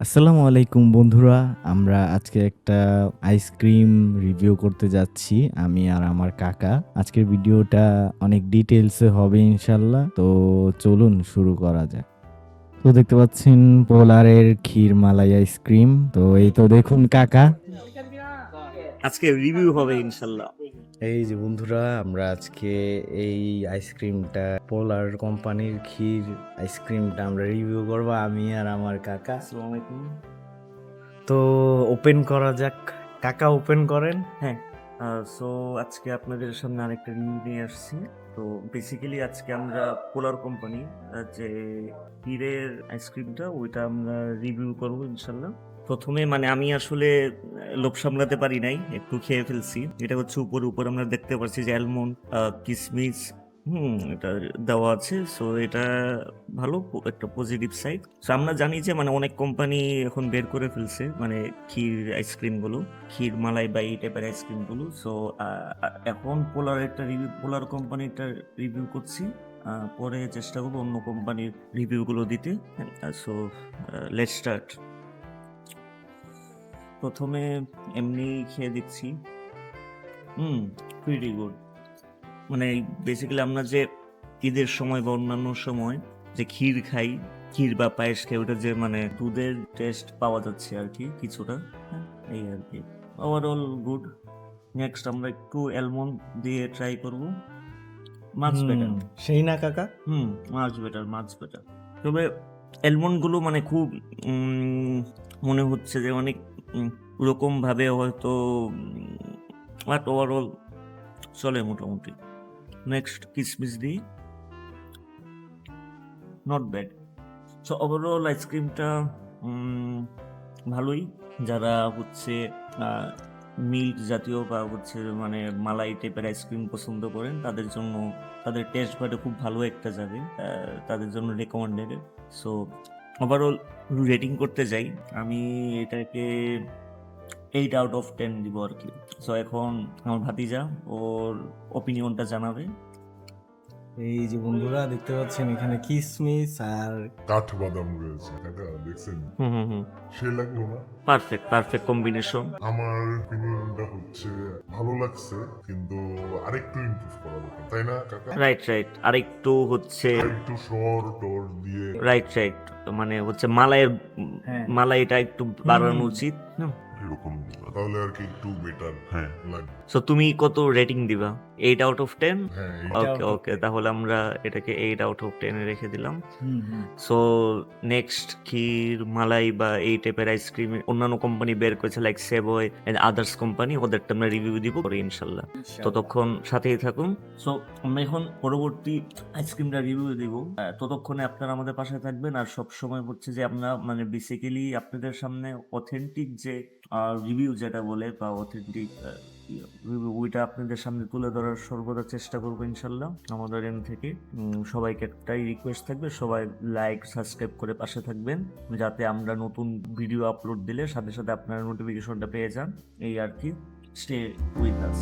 আসসালামু আলাইকুম বন্ধুরা। আমরা আজকে একটা আইসক্রিম রিভিউ করতে যাচ্ছি আমি আর আমার কাকা। আজকের ভিডিওটা অনেক ডিটেইলসে হবে ইনশাল্লাহ। তো চলুন শুরু করা যাক। তো দেখতে পাচ্ছেন পোলারের ক্ষীর মালাই আইসক্রিম। তো এই তো দেখুন কাকা। আজকে রিভিউ হবে ইনশাল্লাহ। এই যে বন্ধুরা, আমরা আজকে এই আইসক্রিমটা পোলার কোম্পানির ক্ষীর আইসক্রিমটা আমরা রিভিউ করব আমি আর আমার কাকা। আসসালামু আলাইকুম। তো ওপেন করা যাক। কাকা ওপেন করেন। হ্যাঁ, সো আজকে আপনাদের সামনে আরেকটা রিভিউ নিয়ে আসছি। তো বেসিক্যালি আজকে আমরা পোলার কোম্পানি যে ক্ষীরের আইসক্রিমটা ওইটা আমরা রিভিউ করবো ইনশাল্লাহ। প্রথমে মানে আমি আসলে লোভ সামলাতে পারি নাই, একটু খেয়ে ফেলছি। এটা হচ্ছে উপর আমরা দেখতে পাচ্ছি যে অ্যালমন্ড, কিসমিস এটা দেওয়া আছে। সো এটা ভালো, একটা পজিটিভ সাইড। সো আমরা জানি যে মানে অনেক কোম্পানি এখন বের করে ফেলছে মানে ক্ষীর আইসক্রিম গুলো, ক্ষীর মালাই বা এই টাইপের আইসক্রিম গুলো। সো এখন পোলার কোম্পানিটা রিভিউ করছি। পরে চেষ্টা করবো অন্য কোম্পানির রিভিউ গুলো দিতে। So let's start. প্রথমে এমনি খেয়ে দিচ্ছি। Pretty good. মানে বেসিক্যালি আমরা যে ঈদের সময় বা অন্যান্য সময় যে ক্ষীর খাই, ক্ষীর বা পায়েস খাই, ওটা যে মানে দুধের টেস্ট পাওয়া যাচ্ছে আর কি কিছুটা। হ্যাঁ, এই আর কি। Overall good. নেক্সট আমরা একটু অ্যালমন্ড দিয়ে ট্রাই করব। মাছ বেটার। সেই না কাকা। মাছ বেটার। তবে অ্যালমন্ড গুলো মানে খুব মনে হচ্ছে যে অনেক ওরকম ভাবে হয়তো, বাট ওভারঅল চলে মোটামুটি। নেক্সট কিসমিস দিই। Not bad. সো ওভারঅল আইসক্রিমটা ভালোই। যারা হচ্ছে মিল্ক জাতীয় বা হচ্ছে মানে মালাই টাইপের আইসক্রিম পছন্দ করেন তাদের জন্য, তাদের টেস্ট বাডে খুব ভালো একটা যাবে, তাদের জন্য রেকমেন্ডেড। সো ওভারঅল রেটিং করতে যাই, আমি এটাকে 8/10 দিব আর কি। সো এখন আমার ভাতিজা ওর ওপিনিয়নটা জানাবে। এই যে বন্ধুরা দেখতে পাচ্ছেন এখানে কিসমিস আর কাঠবাদাম রয়েছে, এটা দেখছেন? সে লাগলো না? Perfect combination. আমার অপিনিয়নটা হচ্ছে ভালো লাগছে, কিন্তু আরেকটু ইমপ্রুভ করা দরকার, তাই না কাকা? রাইট, আরেকটু হচ্ছে আরেকটু সর টর দিয়ে রাইট, মানে হচ্ছে মালাইয়ের হ্যাঁ। মালাইটা একটু বাড়ানো উচিত। এরকম তাহলে আর কি একটু বেটার লাগবে। সো তুমি কত রেটিং দিবা? 8/10? হ্যাঁ, ওকে, তাহলে আমরা এটাকে 8/10 এ রেখে দিলাম। সো নেক্সট ক্ষীর মালাই বা এই টাইপের আইসক্রিম অন্যান্য কোম্পানি বের করেছে like Savoy and others company, ওদেরটা আমরা রিভিউ দিব পরে ইনশাল্লাহ। ততক্ষণ সাথেই থাকুন। সো আমরা এখন পরবর্তী আইসক্রিমটা রিভিউ দিব। ততক্ষণে আপনারা আমাদের পাশে থাকবেন। আর সব সময় হচ্ছে যে আমরা মানে বেসিক্যালি আপনাদের সামনে অথেন্টিক যে রিভিউ যেটা বলে বা অথেন্টিক ওইটা আপনাদের সামনে তুলে ধরার সর্বদা চেষ্টা করবো ইনশাল্লাহ আমাদের এন্ড থেকে। সবাইকে একটাই রিকোয়েস্ট থাকবে, সবাই লাইক সাবস্ক্রাইব করে পাশে থাকবেন, যাতে আমরা নতুন ভিডিও আপলোড দিলে সাথে সাথে আপনারা নোটিফিকেশনটা পেয়ে যান। এই আর কি। Stay with us.